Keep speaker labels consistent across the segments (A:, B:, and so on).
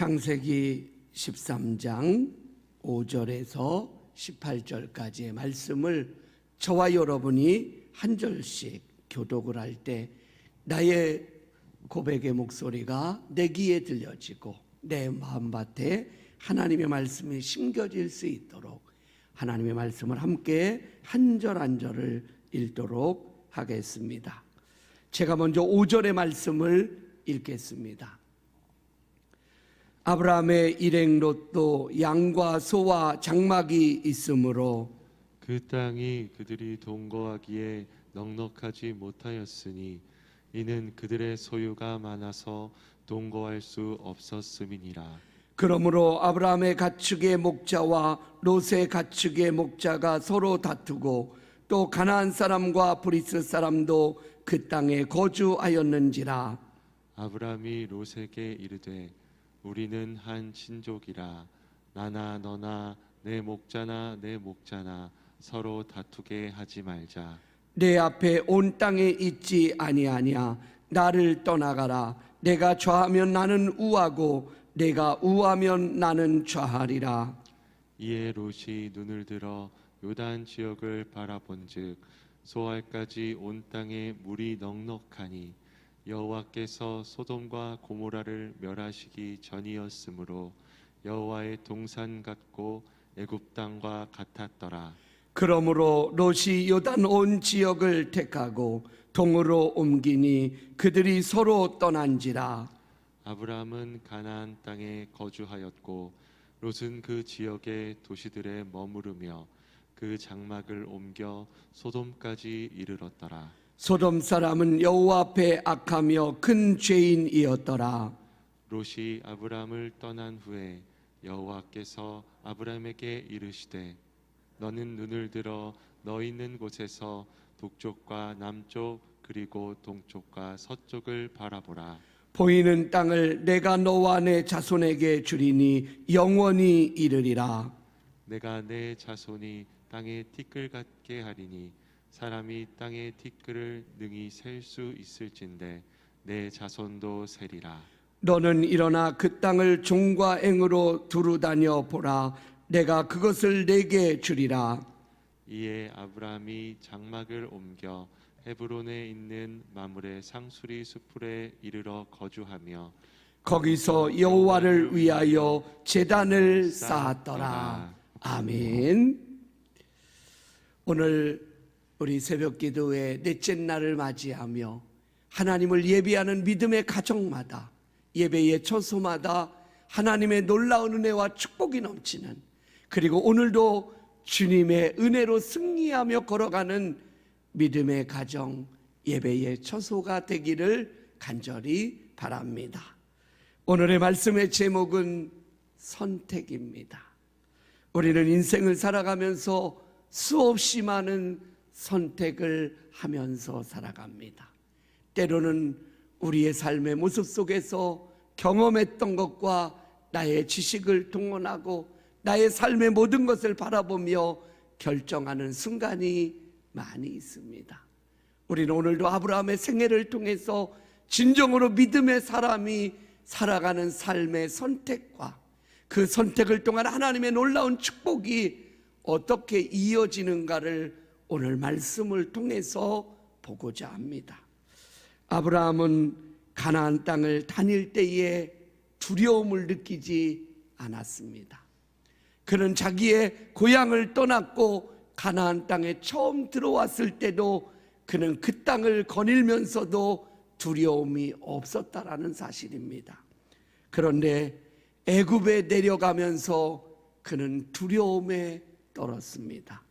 A: 창세기 13장 5절에서 18절까지의 말씀을 저와 여러분이 한 절씩 교독을 할 때 나의 고백의 목소리가 내 귀에 들려지고 내 마음밭에 하나님의 말씀이 심겨질 수 있도록 하나님의 말씀을 함께 한 절 한 절을 읽도록 하겠습니다. 제가 먼저 5절의 말씀을 읽겠습니다. 아브라함의 일행 롯도 양과 소와 장막이 있으므로
B: 그 땅이 그들이 동거하기에 넉넉하지 못하였으니 이는 그들의 소유가 많아서 동거할 수 없었음이니라.
A: 그러므로 아브라함의 가축의 목자와 롯의 가축의 목자가 서로 다투고 또 가나안 사람과 브리스 사람도 그 땅에 거주하였는지라.
B: 아브라함이 롯에게 이르되 우리는 한 친족이라 나나 너나 내 목자나 내 목자나 서로 다투게 하지 말자.
A: 내 앞에 온 땅에 있지 아니하냐. 나를 떠나가라. 내가 좌하면 나는 우하고 내가 우하면 나는 좌하리라.
B: 이에 롯이 눈을 들어 요단 지역을 바라본즉 소알까지 온 땅에 물이 넉넉하니 여호와께서 소돔과 고모라를 멸하시기 전이었으므로 여호와의 동산 같고 애굽 땅과 같았더라.
A: 그러므로 롯이 요단 온 지역을 택하고 동으로 옮기니 그들이 서로 떠난지라.
B: 아브라함은 가나안 땅에 거주하였고 롯은 그 지역의 도시들에 머무르며 그 장막을 옮겨 소돔까지 이르렀더라.
A: 소돔 사람은 여호와 앞에 악하며 큰 죄인이었더라.
B: 롯이 아브라함을 떠난 후에 여호와께서 아브라함에게 이르시되 너는 눈을 들어 너 있는 곳에서 북쪽과 남쪽 그리고 동쪽과 서쪽을 바라보라.
A: 보이는 땅을 내가 너와 내 자손에게 주리니 영원히 이르리라.
B: 내가 내 자손이 땅에 티끌 같게 하리니 사람이 땅의 티끌을 능히 셀 수 있을진데 내 자손도 세리라.
A: 너는 일어나 그 땅을 종과 앵으로 두루 다녀 보라. 내가 그것을 내게 주리라.
B: 이에 아브라함이 장막을 옮겨 헤브론에 있는 마므레 상수리 수풀에 이르러 거주하며
A: 거기서 여호와를 위하여 제단을 쌓았더라. 아멘. 오늘 우리 새벽기도회 넷째 날을 맞이하며 하나님을 예배하는 믿음의 가정마다 예배의 처소마다 하나님의 놀라운 은혜와 축복이 넘치는, 그리고 오늘도 주님의 은혜로 승리하며 걸어가는 믿음의 가정 예배의 처소가 되기를 간절히 바랍니다. 오늘의 말씀의 제목은 선택입니다. 우리는 인생을 살아가면서 수없이 많은 선택을 하면서 살아갑니다. 때로는 우리의 삶의 모습 속에서 경험했던 것과 나의 지식을 동원하고 나의 삶의 모든 것을 바라보며 결정하는 순간이 많이 있습니다. 우리는 오늘도 아브라함의 생애를 통해서 진정으로 믿음의 사람이 살아가는 삶의 선택과 그 선택을 통한 하나님의 놀라운 축복이 어떻게 이어지는가를 오늘 말씀을 통해서 보고자 합니다. 아브라함은 가나안 땅을 다닐 때에 두려움을 느끼지 않았습니다. 그는 자기의 고향을 떠났고 가나안 땅에 처음 들어왔을 때도 그는 그 땅을 거닐면서도 두려움이 없었다라는 사실입니다. 그런데 애굽에 내려가면서 그는 두려움에 떨었습니다.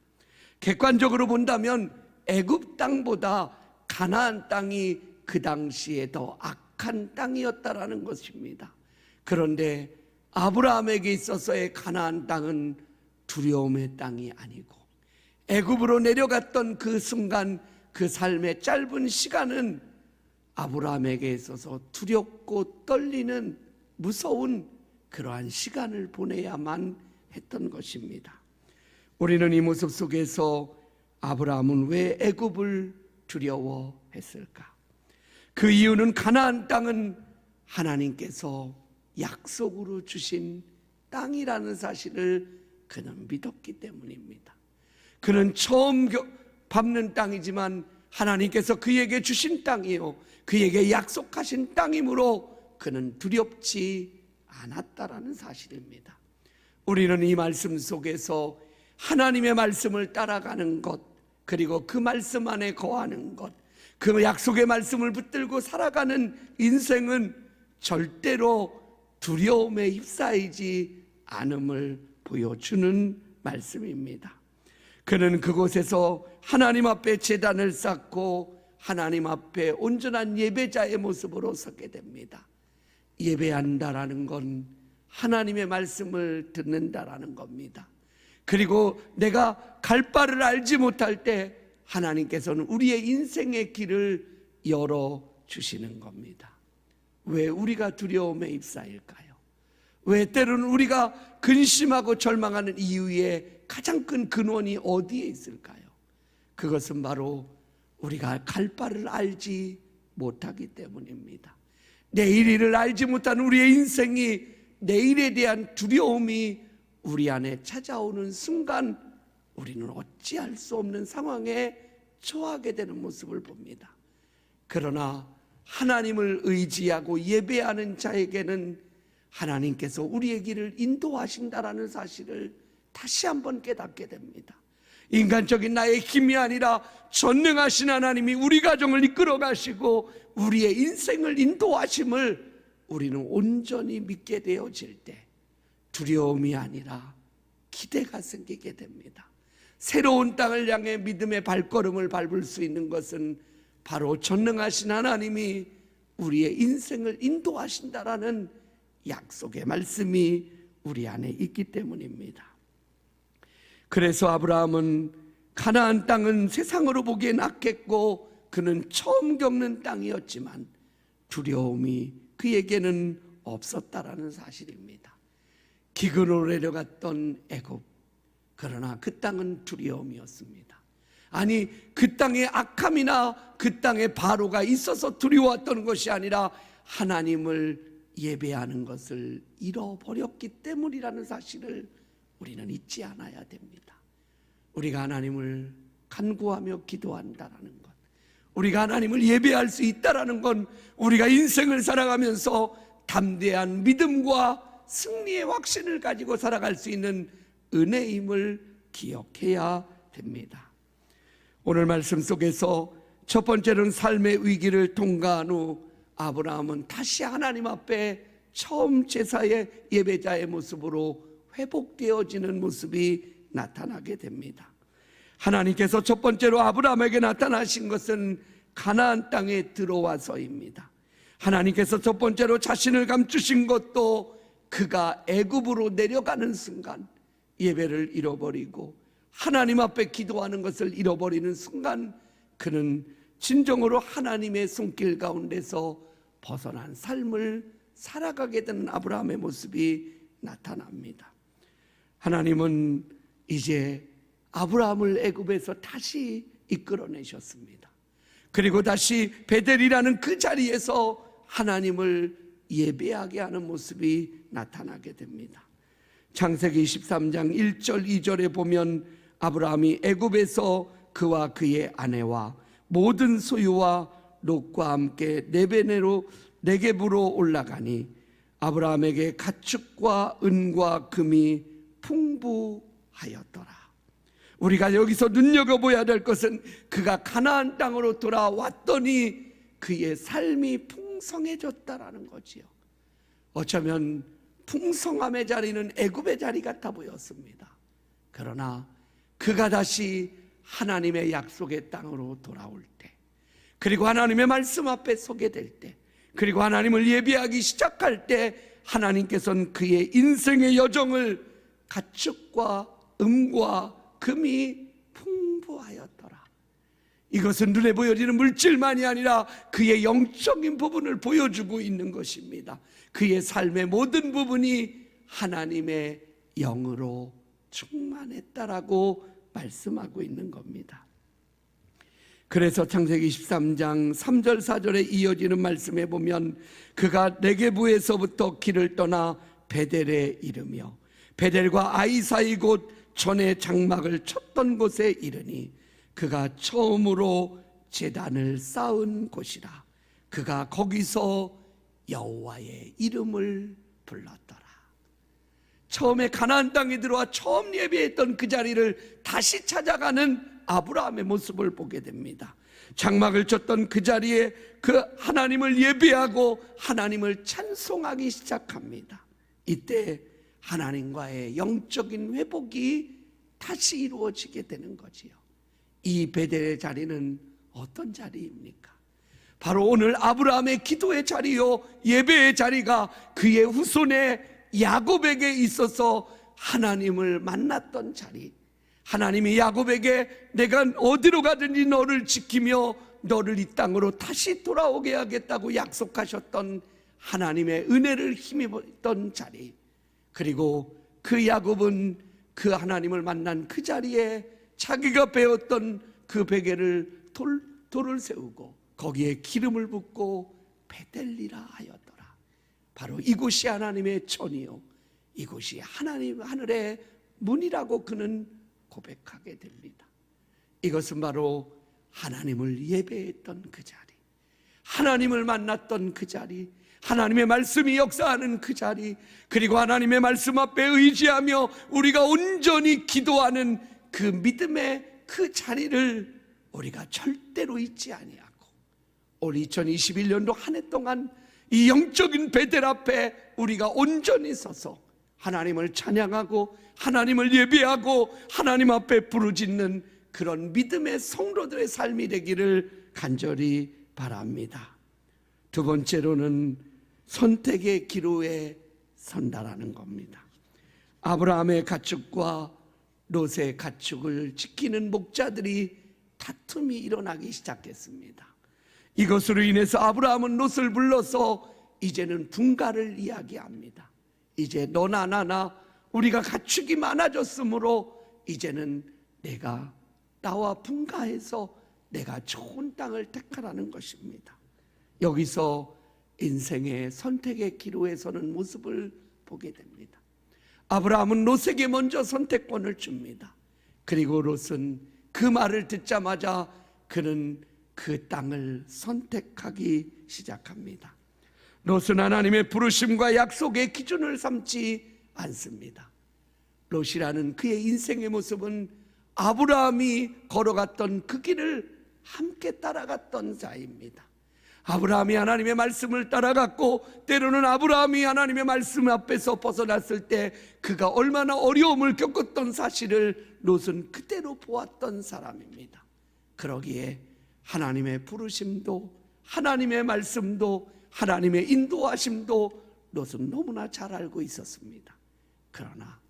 A: 객관적으로 본다면 애굽 땅보다 가나안 땅이 그 당시에 더 악한 땅이었다라는 것입니다. 그런데 아브라함에게 있어서의 가나안 땅은 두려움의 땅이 아니고 애굽으로 내려갔던 그 순간, 그 삶의 짧은 시간은 아브라함에게 있어서 두렵고 떨리는 무서운 그러한 시간을 보내야만 했던 것입니다. 우리는 이 모습 속에서 아브라함은 왜 애굽을 두려워했을까? 그 이유는 가나안 땅은 하나님께서 약속으로 주신 땅이라는 사실을 그는 믿었기 때문입니다. 그는 처음 밟는 땅이지만 하나님께서 그에게 주신 땅이요, 그에게 약속하신 땅이므로 그는 두렵지 않았다라는 사실입니다. 우리는 이 말씀 속에서 하나님의 말씀을 따라가는 것, 그리고 그 말씀 안에 거하는 것, 그 약속의 말씀을 붙들고 살아가는 인생은 절대로 두려움에 휩싸이지 않음을 보여주는 말씀입니다. 그는 그곳에서 하나님 앞에 제단을 쌓고 하나님 앞에 온전한 예배자의 모습으로 서게 됩니다. 예배한다라는 건 하나님의 말씀을 듣는다라는 겁니다. 그리고 내가 갈 바를 알지 못할 때 하나님께서는 우리의 인생의 길을 열어주시는 겁니다. 왜 우리가 두려움에 휩싸일까요? 왜 때로는 우리가 근심하고 절망하는 이유의 가장 큰 근원이 어디에 있을까요? 그것은 바로 우리가 갈 바를 알지 못하기 때문입니다. 내일 일을 알지 못한 우리의 인생이, 내일에 대한 두려움이 우리 안에 찾아오는 순간 우리는 어찌할 수 없는 상황에 처하게 되는 모습을 봅니다. 그러나 하나님을 의지하고 예배하는 자에게는 하나님께서 우리의 길을 인도하신다라는 사실을 다시 한번 깨닫게 됩니다. 인간적인 나의 힘이 아니라 전능하신 하나님이 우리 가정을 이끌어 가시고 우리의 인생을 인도하심을 우리는 온전히 믿게 되어질 때 두려움이 아니라 기대가 생기게 됩니다. 새로운 땅을 향해 믿음의 발걸음을 밟을 수 있는 것은 바로 전능하신 하나님이 우리의 인생을 인도하신다라는 약속의 말씀이 우리 안에 있기 때문입니다. 그래서 아브라함은 가나안 땅은 세상으로 보기엔 악했고 그는 처음 겪는 땅이었지만 두려움이 그에게는 없었다라는 사실입니다. 기근으로 내려갔던 애굽, 그러나 그 땅은 두려움이었습니다. 아니, 그 땅에 악함이나 그 땅에 바로가 있어서 두려웠던 것이 아니라 하나님을 예배하는 것을 잃어버렸기 때문이라는 사실을 우리는 잊지 않아야 됩니다. 우리가 하나님을 간구하며 기도한다라는 것, 우리가 하나님을 예배할 수 있다라는 건 우리가 인생을 살아가면서 담대한 믿음과 승리의 확신을 가지고 살아갈 수 있는 은혜임을 기억해야 됩니다. 오늘 말씀 속에서 첫 번째로는 삶의 위기를 통과한 후 아브라함은 다시 하나님 앞에 처음 제사의 예배자의 모습으로 회복되어지는 모습이 나타나게 됩니다. 하나님께서 첫 번째로 아브라함에게 나타나신 것은 가나안 땅에 들어와서입니다. 하나님께서 첫 번째로 자신을 감추신 것도 그가 애굽으로 내려가는 순간 예배를 잃어버리고 하나님 앞에 기도하는 것을 잃어버리는 순간 그는 진정으로 하나님의 손길 가운데서 벗어난 삶을 살아가게 되는 아브라함의 모습이 나타납니다. 하나님은 이제 아브라함을 애굽에서 다시 이끌어내셨습니다. 그리고 다시 베델이라는 그 자리에서 하나님을 예배하게 하는 모습이 나타나게 됩니다. 창세기 23장 1절 2절에 보면 아브라함이 애굽에서 그와 그의 아내와 모든 소유와 롯과 함께 네겝으로 올라가니 아브라함에게 가축과 은과 금이 풍부하였더라. 우리가 여기서 눈여겨봐야 될 것은 그가 가나안 땅으로 돌아왔더니 그의 삶이 풍성해졌다라는 거지요. 어쩌면 풍성함의 자리는 애굽의 자리 같아 보였습니다. 그러나 그가 다시 하나님의 약속의 땅으로 돌아올 때, 그리고 하나님의 말씀 앞에 서게 될 때, 그리고 하나님을 예배하기 시작할 때 하나님께서는 그의 인생의 여정을 가축과 은과 금이 풍부하였더라. 이것은 눈에 보여지는 물질만이 아니라 그의 영적인 부분을 보여주고 있는 것입니다. 그의 삶의 모든 부분이 하나님의 영으로 충만했다라고 말씀하고 있는 겁니다. 그래서 창세기 13장 3절 4절에 이어지는 말씀에 보면 그가 네게부에서부터 길을 떠나 베델에 이르며 베델과 아이 사이 곧 전에 장막을 쳤던 곳에 이르니 그가 처음으로 제단을 쌓은 곳이라. 그가 거기서 여호와의 이름을 불렀더라. 처음에 가나안 땅에 들어와 처음 예배했던 그 자리를 다시 찾아가는 아브라함의 모습을 보게 됩니다. 장막을 쳤던 그 자리에 그 하나님을 예배하고 하나님을 찬송하기 시작합니다. 이때 하나님과의 영적인 회복이 다시 이루어지게 되는 거지요. 이 베델의 자리는 어떤 자리입니까? 바로 오늘 아브라함의 기도의 자리요, 예배의 자리가 그의 후손의 야곱에게 있어서 하나님을 만났던 자리. 하나님이 야곱에게 내가 어디로 가든지 너를 지키며 너를 이 땅으로 다시 돌아오게 하겠다고 약속하셨던 하나님의 은혜를 힘입었던 자리. 그리고 그 야곱은 그 하나님을 만난 그 자리에 자기가 배웠던 그 베개를 돌을 세우고 거기에 기름을 붓고 베델리라 하였더라. 바로 이곳이 하나님의 천이요, 이곳이 하나님 하늘의 문이라고 그는 고백하게 됩니다. 이것은 바로 하나님을 예배했던 그 자리, 하나님을 만났던 그 자리, 하나님의 말씀이 역사하는 그 자리, 그리고 하나님의 말씀 앞에 의지하며 우리가 온전히 기도하는 그 믿음의 그 자리를 우리가 절대로 잊지 아니하고 올 2021년도 한 해 동안 이 영적인 베델 앞에 우리가 온전히 서서 하나님을 찬양하고 하나님을 예배하고 하나님 앞에 부르짖는 그런 믿음의 성도들의 삶이 되기를 간절히 바랍니다. 두 번째로는 선택의 기로에 선다라는 겁니다. 아브라함의 가축과 롯의 가축을 지키는 목자들이 다툼이 일어나기 시작했습니다. 이것으로 인해서 아브라함은 롯을 불러서 이제는 분가를 이야기합니다. 이제 너나 나나 우리가 가축이 많아졌으므로 이제는 내가 나와 분가해서 내가 좋은 땅을 택하라는 것입니다. 여기서 인생의 선택의 기로에 서는 모습을 보게 됩니다. 아브라함은 롯에게 먼저 선택권을 줍니다. 그리고 롯은 그 말을 듣자마자 그는 그 땅을 선택하기 시작합니다. 롯은 하나님의 부르심과 약속의 기준을 삼지 않습니다. 롯이라는 그의 인생의 모습은 아브라함이 걸어갔던 그 길을 함께 따라갔던 자입니다. 아브라함이 하나님의 말씀을 따라갔고 때로는 아브라함이 하나님의 말씀 앞에서 벗어났을 때 그가 얼마나 어려움을 겪었던 사실을 롯은 그대로 보았던 사람입니다. 그러기에 하나님의 부르심도 하나님의 말씀도 하나님의 인도하심도 롯은 너무나 잘 알고 있었습니다. 그러나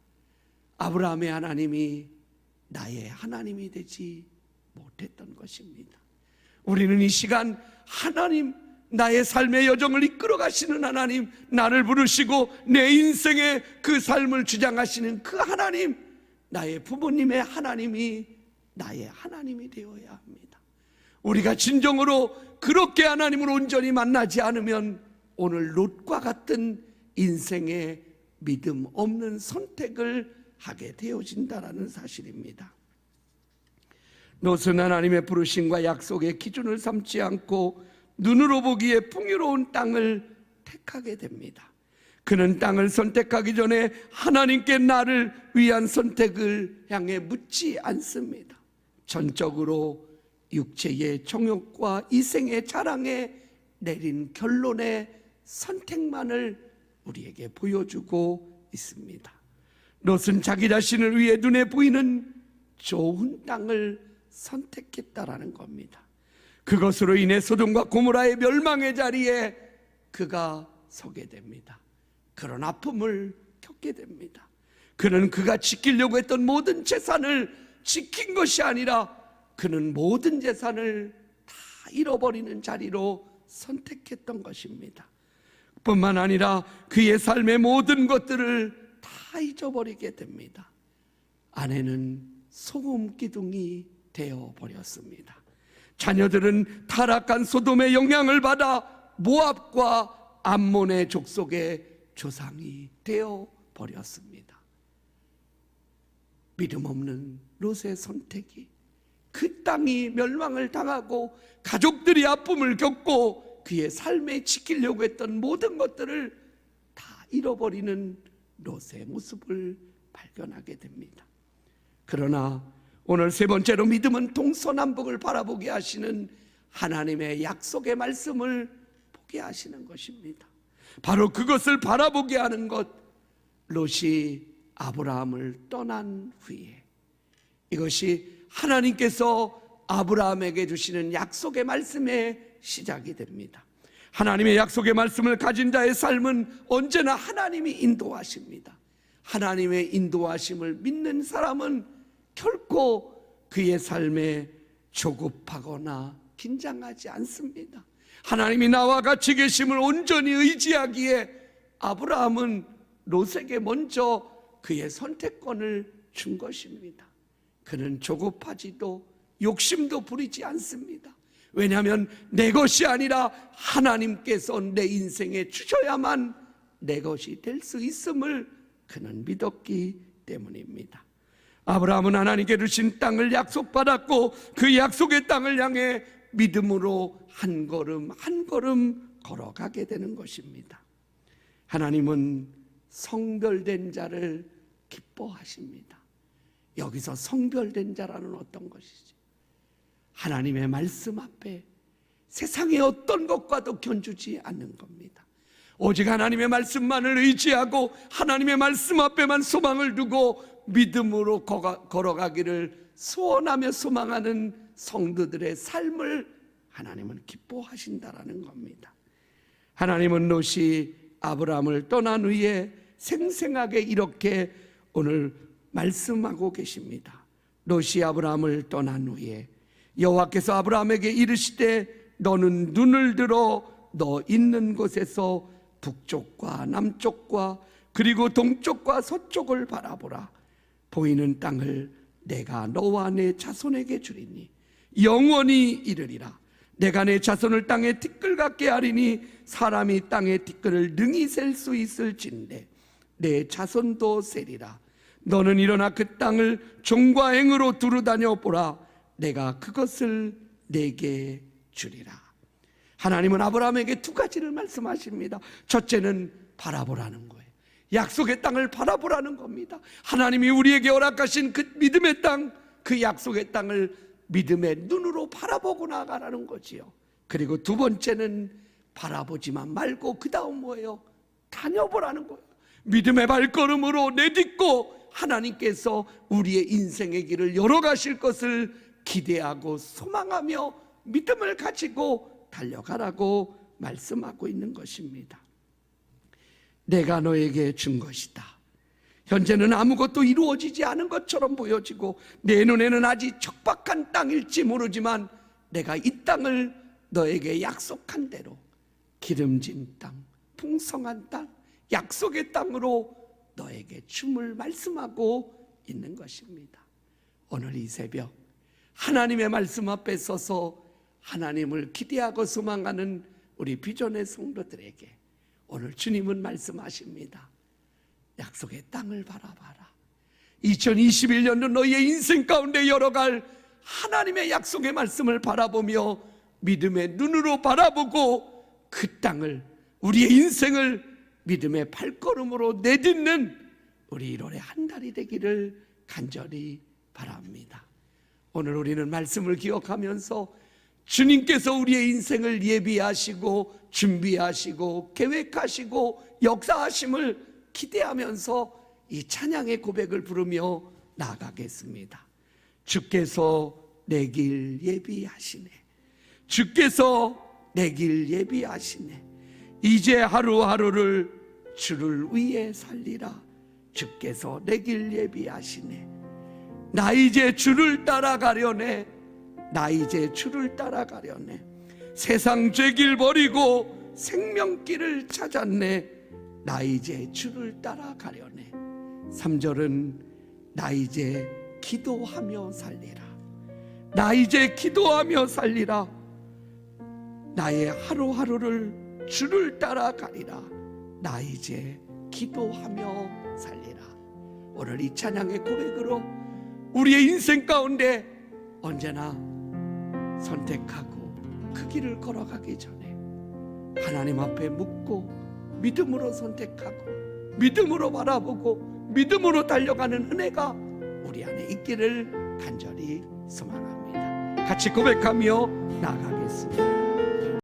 A: 아브라함의 하나님이 나의 하나님이 되지 못했던 것입니다. 우리는 이 시간 하나님, 나의 삶의 여정을 이끌어 가시는 하나님, 나를 부르시고 내 인생의 그 삶을 주장하시는 그 하나님, 나의 부모님의 하나님이 나의 하나님이 되어야 합니다. 우리가 진정으로 그렇게 하나님을 온전히 만나지 않으면 오늘 롯과 같은 인생의 믿음 없는 선택을 하게 되어진다라는 사실입니다. 롯은 하나님의 부르심과 약속의 기준을 삼지 않고 눈으로 보기에 풍요로운 땅을 택하게 됩니다. 그는 땅을 선택하기 전에 하나님께 나를 위한 선택을 향해 묻지 않습니다. 전적으로 육체의 정욕과 이생의 자랑에 내린 결론의 선택만을 우리에게 보여주고 있습니다. 롯은 자기 자신을 위해 눈에 보이는 좋은 땅을 선택했다라는 겁니다. 그것으로 인해 소돔과 고모라의 멸망의 자리에 그가 서게 됩니다. 그런 아픔을 겪게 됩니다. 그는 그가 지키려고 했던 모든 재산을 지킨 것이 아니라 그는 모든 재산을 다 잃어버리는 자리로 선택했던 것입니다. 뿐만 아니라 그의 삶의 모든 것들을 다 잊어버리게 됩니다. 아내는 소금 기둥이 되어버렸습니다. 자녀들은 타락한 소돔의 영향을 받아 모압과 암몬의 족속의 조상이 되어 버렸습니다. 믿음 없는 롯의 선택이 그 땅이 멸망을 당하고 가족들이 아픔을 겪고 그의 삶에 지키려고 했던 모든 것들을 다 잃어버리는 롯의 모습을 발견하게 됩니다. 그러나 오늘 세 번째로 믿음은 동서남북을 바라보게 하시는 하나님의 약속의 말씀을 보게 하시는 것입니다. 바로 그것을 바라보게 하는 것, 롯이 아브라함을 떠난 후에, 이것이 하나님께서 아브라함에게 주시는 약속의 말씀의 시작이 됩니다. 하나님의 약속의 말씀을 가진 자의 삶은 언제나 하나님이 인도하십니다. 하나님의 인도하심을 믿는 사람은 결코 그의 삶에 조급하거나 긴장하지 않습니다. 하나님이 나와 같이 계심을 온전히 의지하기에 아브라함은 롯에게 먼저 그의 선택권을 준 것입니다. 그는 조급하지도 욕심도 부리지 않습니다. 왜냐하면 내 것이 아니라 하나님께서 내 인생에 주셔야만 내 것이 될 수 있음을 그는 믿었기 때문입니다. 아브라함은 하나님께 주신 땅을 약속받았고 그 약속의 땅을 향해 믿음으로 한 걸음 한 걸음 걸어가게 되는 것입니다. 하나님은 성별된 자를 기뻐하십니다. 여기서 성별된 자라는 어떤 것이지? 하나님의 말씀 앞에 세상의 어떤 것과도 견주지 않는 겁니다. 오직 하나님의 말씀만을 의지하고 하나님의 말씀 앞에만 소망을 두고 믿음으로 걸어가기를 소원하며 소망하는 성도들의 삶을 하나님은 기뻐하신다라는 겁니다. 하나님은 롯이 아브라함을 떠난 후에 생생하게 이렇게 오늘 말씀하고 계십니다. 롯이 아브라함을 떠난 후에 여호와께서 아브라함에게 이르시되 너는 눈을 들어 너 있는 곳에서 북쪽과 남쪽과 그리고 동쪽과 서쪽을 바라보라. 보이는 땅을 내가 너와 내 자손에게 주리니 영원히 이르리라. 내가 내 자손을 땅에 티끌 같게 하리니 사람이 땅의 티끌을 능히 셀 수 있을진데 내 자손도 세리라. 너는 일어나 그 땅을 종과 앵으로 두루다녀 보라. 내가 그것을 내게 주리라. 하나님은 아브라함에게 두 가지를 말씀하십니다. 첫째는 바라보라는 거예요. 약속의 땅을 바라보라는 겁니다. 하나님이 우리에게 허락하신 그 믿음의 땅, 그 약속의 땅을 믿음의 눈으로 바라보고 나가라는 거지요. 그리고 두 번째는 바라보지만 말고 그 다음 뭐예요? 다녀보라는 거예요. 믿음의 발걸음으로 내딛고 하나님께서 우리의 인생의 길을 열어가실 것을 기대하고 소망하며 믿음을 가지고 달려가라고 말씀하고 있는 것입니다. 내가 너에게 준 것이다. 현재는 아무것도 이루어지지 않은 것처럼 보여지고 내 눈에는 아직 척박한 땅일지 모르지만 내가 이 땅을 너에게 약속한 대로 기름진 땅, 풍성한 땅, 약속의 땅으로 너에게 줌을 말씀하고 있는 것입니다. 오늘 이 새벽 하나님의 말씀 앞에 서서 하나님을 기대하고 소망하는 우리 비전의 성도들에게 오늘 주님은 말씀하십니다. 약속의 땅을 바라봐라. 2021년도 너희의 인생 가운데 열어갈 하나님의 약속의 말씀을 바라보며 믿음의 눈으로 바라보고 그 땅을, 우리의 인생을 믿음의 발걸음으로 내딛는 우리 1월의 한 달이 되기를 간절히 바랍니다. 오늘 우리는 말씀을 기억하면서 주님께서 우리의 인생을 예비하시고 준비하시고 계획하시고 역사하심을 기대하면서 이 찬양의 고백을 부르며 나아가겠습니다. 주께서 내 길 예비하시네. 주께서 내 길 예비하시네. 이제 하루하루를 주를 위해 살리라. 주께서 내 길 예비하시네. 나 이제 주를 따라가려네. 나 이제 주를 따라가려네. 세상 죄길 버리고 생명길을 찾았네. 나 이제 주를3절은 나 이제 기도하며 살리라. 나 이제 기도하며 살리라. 나의 하루하루를 주를 따라가리라. 나 이제 기도하며 살리라. 오늘 이 찬양의 고백으로 우리의 인생 가운데 언제나 선택하고 그 길을 걸어가기 전에 하나님 앞에 묻고 믿음으로 선택하고 믿음으로 바라보고 믿음으로 달려가는 은혜가 우리 안에 있기를 간절히 소망합니다. 같이 고백하며 나아가겠습니다.